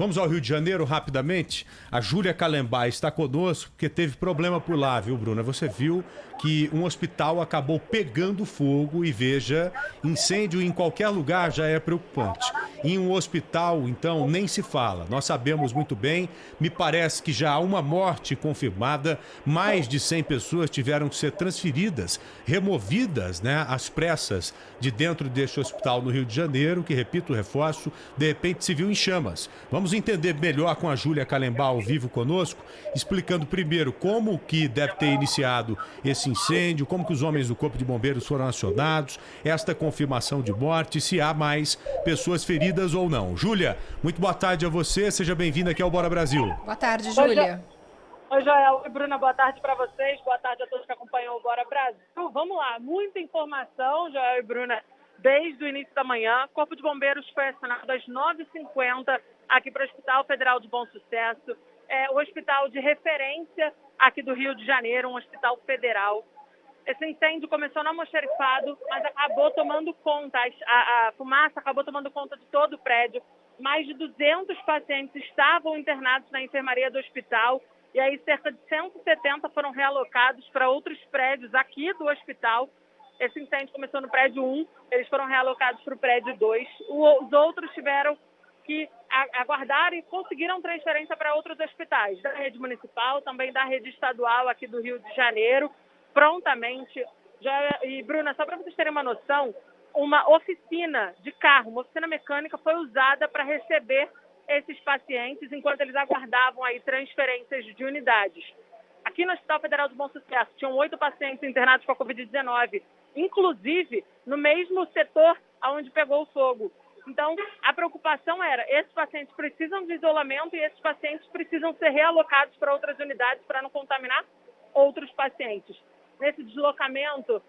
Vamos ao Rio de Janeiro rapidamente. A Júlia Calembá está conosco porque teve problema por lá, viu, Bruna? Você viu que um hospital acabou pegando fogo e veja, incêndio em qualquer lugar já é preocupante. Em um hospital, então, nem se fala. Nós sabemos muito bem, me parece que já há uma morte confirmada, mais de 100 pessoas tiveram que ser transferidas, removidas, né, às pressas de dentro deste hospital no Rio de Janeiro, que, repito, reforço, de repente se viu em chamas. Vamos entender melhor com a Júlia Calembá ao vivo conosco, explicando primeiro como que deve ter iniciado esse incêndio, como que os homens do Corpo de Bombeiros foram acionados, esta confirmação de morte, se há mais pessoas feridas ou não. Júlia, muito boa tarde a você, seja bem-vinda aqui ao Bora Brasil. Boa tarde, Júlia. Oi, Joel e Bruna, boa tarde para vocês, boa tarde a todos que acompanham o Bora Brasil. Vamos lá, muita informação, Joel e Bruna, desde o início da manhã. O Corpo de Bombeiros foi acionado às 9h50 aqui para o Hospital Federal de Bom Sucesso, o hospital de referência aqui do Rio de Janeiro, um hospital federal. Esse incêndio começou no almoxarifado, mas acabou tomando conta, a fumaça acabou tomando conta de todo o prédio. Mais de 200 pacientes estavam internados na enfermaria do hospital e aí cerca de 170 foram realocados para outros prédios aqui do hospital. Esse incêndio começou no prédio 1, eles foram realocados para o prédio 2. Os outros tiveram que aguardar e conseguiram transferência para outros hospitais, da rede municipal, também da rede estadual aqui do Rio de Janeiro, prontamente. E, Bruna, só para vocês terem uma noção, uma oficina de carro, uma oficina mecânica foi usada para receber esses pacientes enquanto eles aguardavam aí transferências de unidades. Aqui no Hospital Federal de Bom Sucesso, tinham 8 pacientes internados com a Covid-19, inclusive no mesmo setor onde pegou o fogo. Então, a preocupação era, esses pacientes precisam de isolamento e esses pacientes precisam ser realocados para outras unidades para não contaminar outros pacientes. Nesse deslocamento,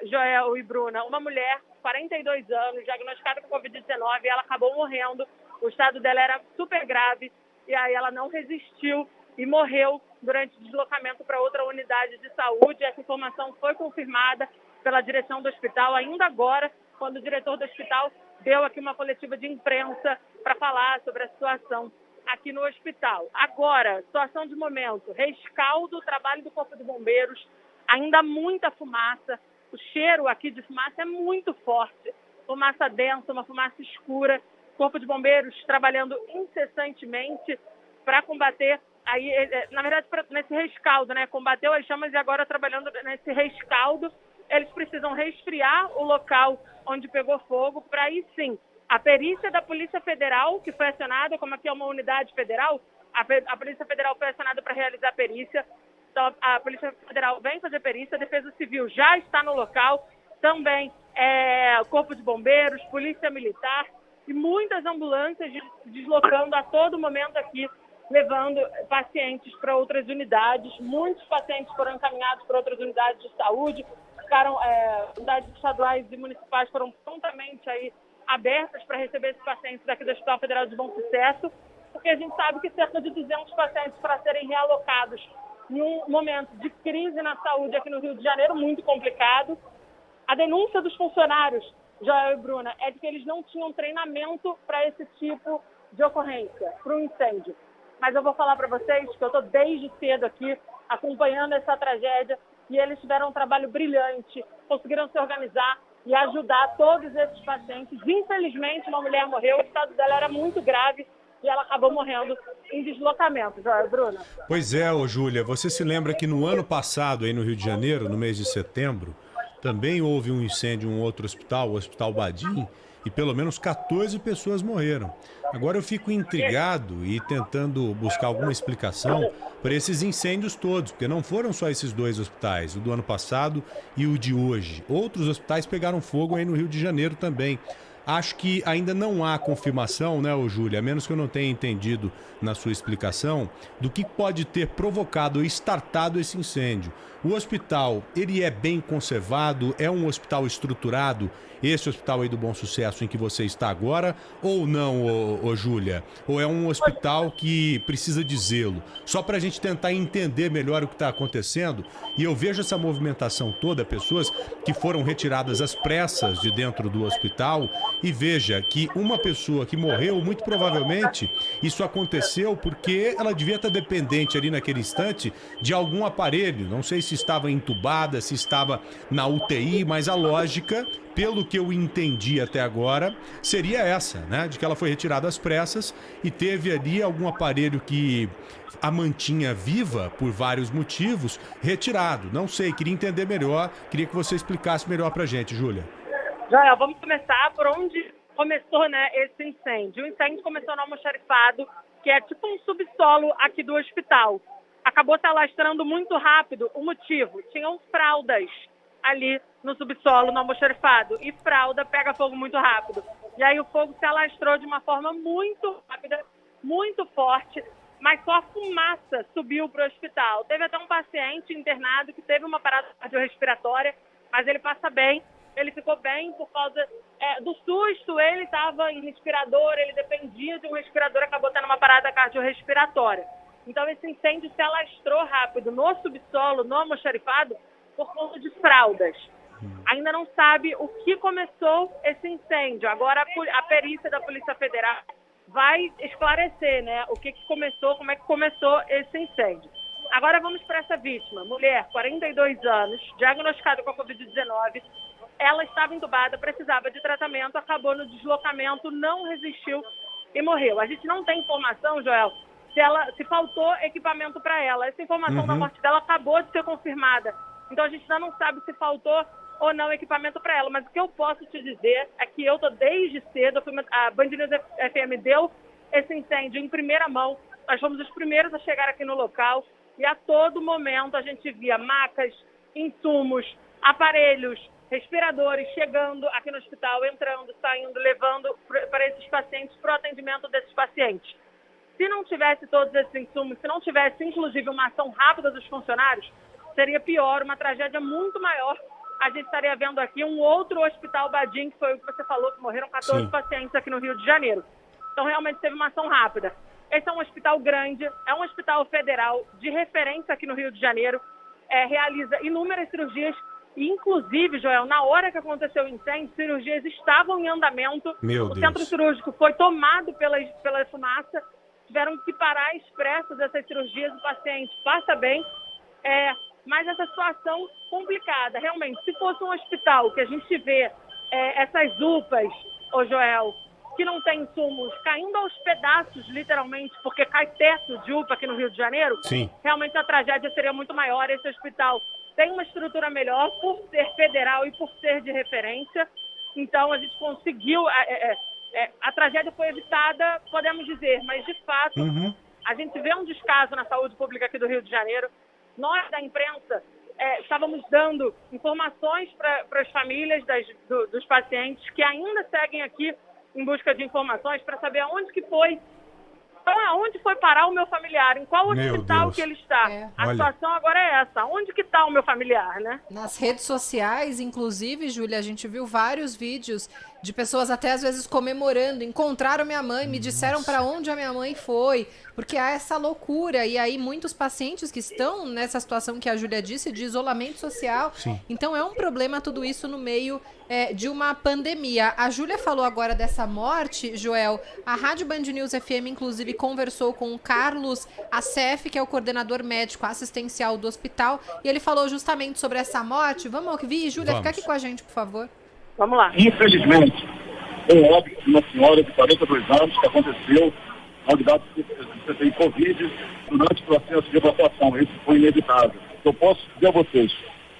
Joel e Bruna, uma mulher, 42 anos, diagnosticada com Covid-19, ela acabou morrendo, o estado dela era super grave e aí ela não resistiu e morreu durante o deslocamento para outra unidade de saúde. Essa informação foi confirmada pela direção do hospital ainda agora, quando o diretor do hospital deu aqui uma coletiva de imprensa para falar sobre a situação aqui no hospital. Agora, situação de momento, rescaldo, trabalho do Corpo de Bombeiros, ainda muita fumaça, o cheiro aqui de fumaça é muito forte, fumaça densa, uma fumaça escura, Corpo de Bombeiros trabalhando incessantemente para combater, aí, na verdade, nesse rescaldo, né? Combateu as chamas e agora trabalhando nesse rescaldo. Eles precisam resfriar o local onde pegou fogo para aí sim a perícia da Polícia Federal, que foi acionada, como aqui é uma unidade federal, a Polícia Federal foi acionada para realizar a perícia. Então, a Polícia Federal vem fazer perícia, a Defesa Civil já está no local, também Corpo de Bombeiros, Polícia Militar e muitas ambulâncias deslocando a todo momento aqui, levando pacientes para outras unidades. Muitos pacientes foram encaminhados para outras unidades de saúde, unidades estaduais e municipais foram prontamente aí abertas para receber esses pacientes aqui do Hospital Federal de Bom Sucesso, porque a gente sabe que cerca de 200 pacientes para serem realocados em um momento de crise na saúde aqui no Rio de Janeiro, muito complicado. A denúncia dos funcionários, Joel e Bruna, é de que eles não tinham treinamento para esse tipo de ocorrência, para um incêndio. Mas eu vou falar para vocês que eu estou desde cedo aqui acompanhando essa tragédia e eles tiveram um trabalho brilhante, conseguiram se organizar e ajudar todos esses pacientes. Infelizmente, uma mulher morreu, o estado dela era muito grave e ela acabou morrendo em deslocamento, Joel, Bruna. Pois é, Júlia, você se lembra que no ano passado, aí no Rio de Janeiro, no mês de setembro, também houve um incêndio em um outro hospital, o Hospital Badim, e pelo menos 14 pessoas morreram. Agora eu fico intrigado e tentando buscar alguma explicação para esses incêndios todos, porque não foram só esses 2 hospitais, o do ano passado e o de hoje. Outros hospitais pegaram fogo aí no Rio de Janeiro também. Acho que ainda não há confirmação, né, Júlia, a menos que eu não tenha entendido na sua explicação, do que pode ter provocado ou startado esse incêndio. O hospital, ele é bem conservado? É um hospital estruturado? Esse hospital aí do Bom Sucesso em que você está agora? Ou não, Júlia? Ou é um hospital que precisa de zelo? Só para a gente tentar entender melhor o que está acontecendo. E eu vejo essa movimentação toda, pessoas que foram retiradas às pressas de dentro do hospital e veja que uma pessoa que morreu, muito provavelmente, isso aconteceu porque ela devia estar dependente ali naquele instante de algum aparelho. Não sei se estava entubada, se estava na UTI, mas a lógica, pelo que eu entendi até agora, seria essa, né? De que ela foi retirada às pressas e teve ali algum aparelho que a mantinha viva por vários motivos, retirado. Não sei, queria entender melhor, queria que você explicasse melhor pra gente, Júlia. Joel, vamos começar por onde começou, né, esse incêndio. O incêndio começou no almoxarifado, que é tipo um subsolo aqui do hospital. Acabou se alastrando muito rápido. O motivo? Tinham fraldas ali no subsolo, no almoxarifado. E fralda pega fogo muito rápido. E aí o fogo se alastrou de uma forma muito rápida, muito forte, mas só a fumaça subiu para o hospital. Teve até um paciente internado que teve uma parada cardiorrespiratória, mas ele passa bem. Ele ficou bem por causa do susto, ele estava em respirador, ele dependia de um respirador, acabou tendo uma parada cardiorrespiratória. Então esse incêndio se alastrou rápido no subsolo, no almoxarifado, por conta de fraldas. Ainda não sabe o que começou esse incêndio. Agora a perícia da Polícia Federal vai esclarecer, né, o que começou, como é que começou esse incêndio. Agora vamos para essa vítima, mulher, 42 anos, diagnosticada com a Covid-19. Ela estava entubada, precisava de tratamento, acabou no deslocamento, não resistiu e morreu. A gente não tem informação, Joel, se faltou equipamento para ela. Essa informação da morte dela acabou de ser confirmada. Então a gente ainda não sabe se faltou ou não equipamento para ela. Mas o que eu posso te dizer é que eu estou desde cedo, a Band News FM deu esse incêndio em primeira mão. Nós fomos os primeiros a chegar aqui no local e a todo momento a gente via macas, insumos, aparelhos, respiradores chegando aqui no hospital, entrando, saindo, levando para esses pacientes, para o atendimento desses pacientes. Se não tivesse todos esses insumos, se não tivesse inclusive uma ação rápida dos funcionários, seria pior, uma tragédia muito maior. A gente estaria vendo aqui um outro hospital Badim, que foi o que você falou, que morreram 14 pacientes aqui no Rio de Janeiro. Então realmente teve uma ação rápida. Esse é um hospital grande, é um hospital federal de referência aqui no Rio de Janeiro, realiza inúmeras cirurgias. E, inclusive, Joel, na hora que aconteceu o incêndio, cirurgias estavam em andamento. O centro cirúrgico foi tomado pela fumaça. Tiveram que parar expressas essas cirurgias. O paciente passa bem. Mas essa situação complicada. Realmente, se fosse um hospital que a gente vê essas UPAs, ô Joel, que não tem insumos caindo aos pedaços, literalmente, porque cai teto de UPA aqui no Rio de Janeiro, realmente a tragédia seria muito maior. Esse hospital tem uma estrutura melhor por ser federal e por ser de referência. Então, a gente conseguiu... a tragédia foi evitada, podemos dizer, mas, de fato, a gente vê um descaso na saúde pública aqui do Rio de Janeiro. Nós, da imprensa, estávamos dando informações para as famílias dos pacientes que ainda seguem aqui em busca de informações para saber aonde que foi. Então, aonde foi parar o meu familiar? Em qual hospital que ele está? A situação agora é essa. Onde que está o meu familiar, né? Nas redes sociais, inclusive, Júlia, a gente viu vários vídeos de pessoas até às vezes comemorando. Encontraram minha mãe, me disseram para onde a minha mãe foi. Porque há essa loucura. E aí muitos pacientes que estão nessa situação que a Júlia disse, de isolamento social. Então é um problema tudo isso no meio de uma pandemia. A Júlia falou agora dessa morte, Joel. A Rádio Band News FM, inclusive, conversou com o Carlos Acef, que é o coordenador médico assistencial do hospital. E ele falou justamente sobre essa morte. Vamos ouvir, Júlia, fica aqui com a gente, por favor. Vamos lá. Infelizmente, um óbito de uma senhora de 42 anos que aconteceu na unidade de Covid durante o processo de evacuação. Isso foi inevitável. Eu posso dizer a vocês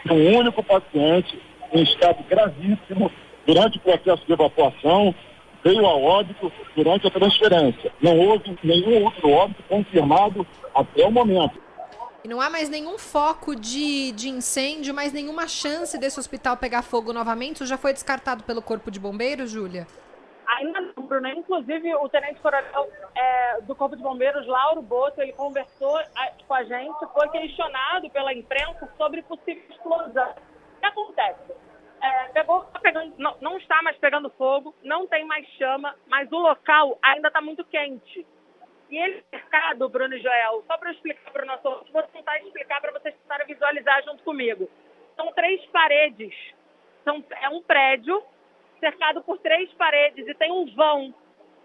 que um único paciente em estado gravíssimo durante o processo de evacuação veio a óbito durante a transferência. Não houve nenhum outro óbito confirmado até o momento. E não há mais nenhum foco de incêndio, mais nenhuma chance desse hospital pegar fogo novamente? Ou já foi descartado pelo Corpo de Bombeiros, Júlia? Ainda não, Bruno. Inclusive, o tenente-coronel do Corpo de Bombeiros, Lauro Boto, ele conversou com a gente, foi questionado pela imprensa sobre possível explosão. O que acontece? Não está mais pegando fogo, não tem mais chama, mas o local ainda está muito quente. E ele cercado, Bruno e Joel, só para eu explicar para o nosso ouvinte, vou tentar explicar para vocês tentarem visualizar junto comigo. São 3 paredes. É um prédio cercado por 3 paredes e tem um vão.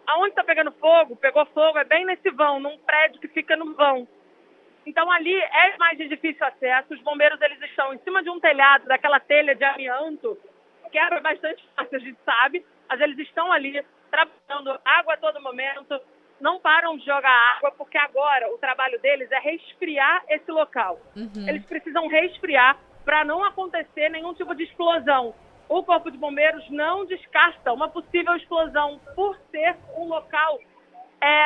Aonde está pegando fogo, pegou fogo, é bem nesse vão, num prédio que fica no vão. Então ali é mais de difícil acesso, os bombeiros eles estão em cima de um telhado, daquela telha de amianto, que era bastante fácil, a gente sabe, mas eles estão ali trabalhando água a todo momento, não param de jogar água, porque agora o trabalho deles é resfriar esse local. Eles precisam resfriar para não acontecer nenhum tipo de explosão. O Corpo de Bombeiros não descarta uma possível explosão por ser um local,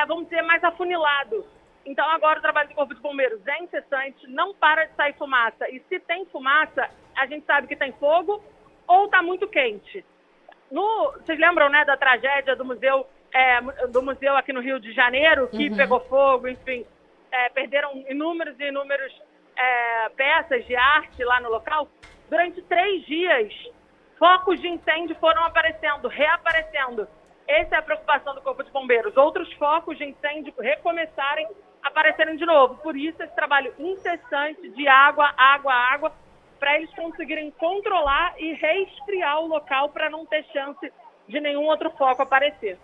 vamos dizer, mais afunilado. Então agora o trabalho do Corpo de Bombeiros é incessante, não para de sair fumaça. E se tem fumaça, a gente sabe que tem fogo ou está muito quente. Vocês lembram, né, da tragédia do museu aqui no Rio de Janeiro, que pegou fogo, enfim, perderam inúmeras peças de arte lá no local? Durante 3 dias, focos de incêndio foram aparecendo, reaparecendo. Essa é a preocupação do Corpo de Bombeiros. Outros focos de incêndio recomeçarem a aparecerem de novo. Por isso, esse trabalho incessante de água, para eles conseguirem controlar e resfriar o local para não ter chance de nenhum outro foco aparecer.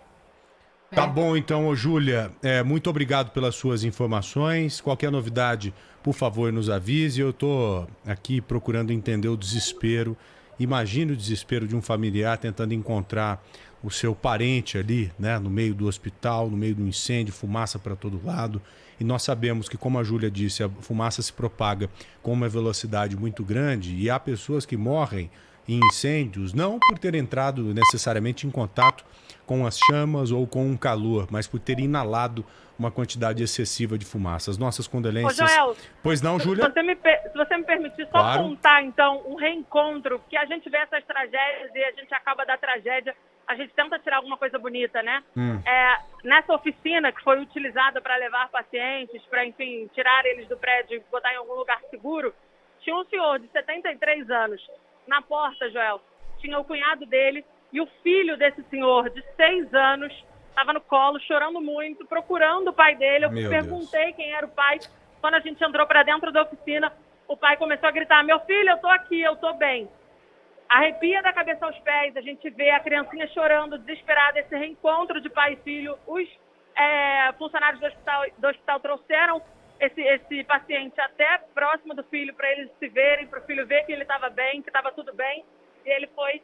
Tá bom, então, ô Júlia. Muito obrigado pelas suas informações. Qualquer novidade, por favor, nos avise. Eu tô aqui procurando entender o desespero. Imagine o desespero de um familiar tentando encontrar o seu parente ali, né, no meio do hospital, no meio do incêndio, fumaça para todo lado. E nós sabemos que, como a Júlia disse, a fumaça se propaga com uma velocidade muito grande e há pessoas que morrem em incêndios não por ter entrado necessariamente em contato com as chamas ou com um calor, mas por ter inalado uma quantidade excessiva de fumaça. As nossas condolências... Ô, Joel, pois não, Júlia? Se você me permitir, só Claro. contar, então, um reencontro, porque a gente vê essas tragédias e a gente acaba da tragédia, a gente tenta tirar alguma coisa bonita, né? Nessa oficina que foi utilizada para levar pacientes, para, enfim, tirar eles do prédio e botar em algum lugar seguro, tinha um senhor de 73 anos. Na porta, Joel, tinha o cunhado dele e o filho desse senhor, de 6 anos, estava no colo, chorando muito, procurando o pai dele. Eu perguntei quem era o pai. Quando a gente entrou para dentro da oficina, o pai começou a gritar: meu filho, eu tô aqui, eu tô bem. Arrepia da cabeça aos pés, a gente vê a criancinha chorando, desesperada, esse reencontro de pai e filho. Os funcionários do hospital trouxeram esse paciente até próximo do filho para eles se verem, para o filho ver que ele estava bem, que estava tudo bem, e ele foi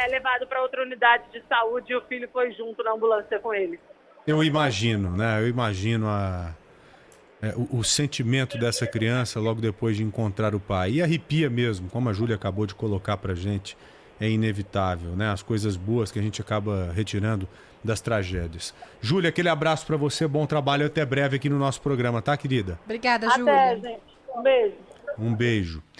levado para outra unidade de saúde e o filho foi junto na ambulância com ele. Eu imagino, né? Eu imagino o sentimento dessa criança logo depois de encontrar o pai. E arrepia mesmo, como a Júlia acabou de colocar pra gente, é inevitável, né? As coisas boas que a gente acaba retirando das tragédias. Júlia, aquele abraço pra você, bom trabalho, até breve aqui no nosso programa, tá, querida? Obrigada, Júlia. Até, gente. Um beijo. Um beijo.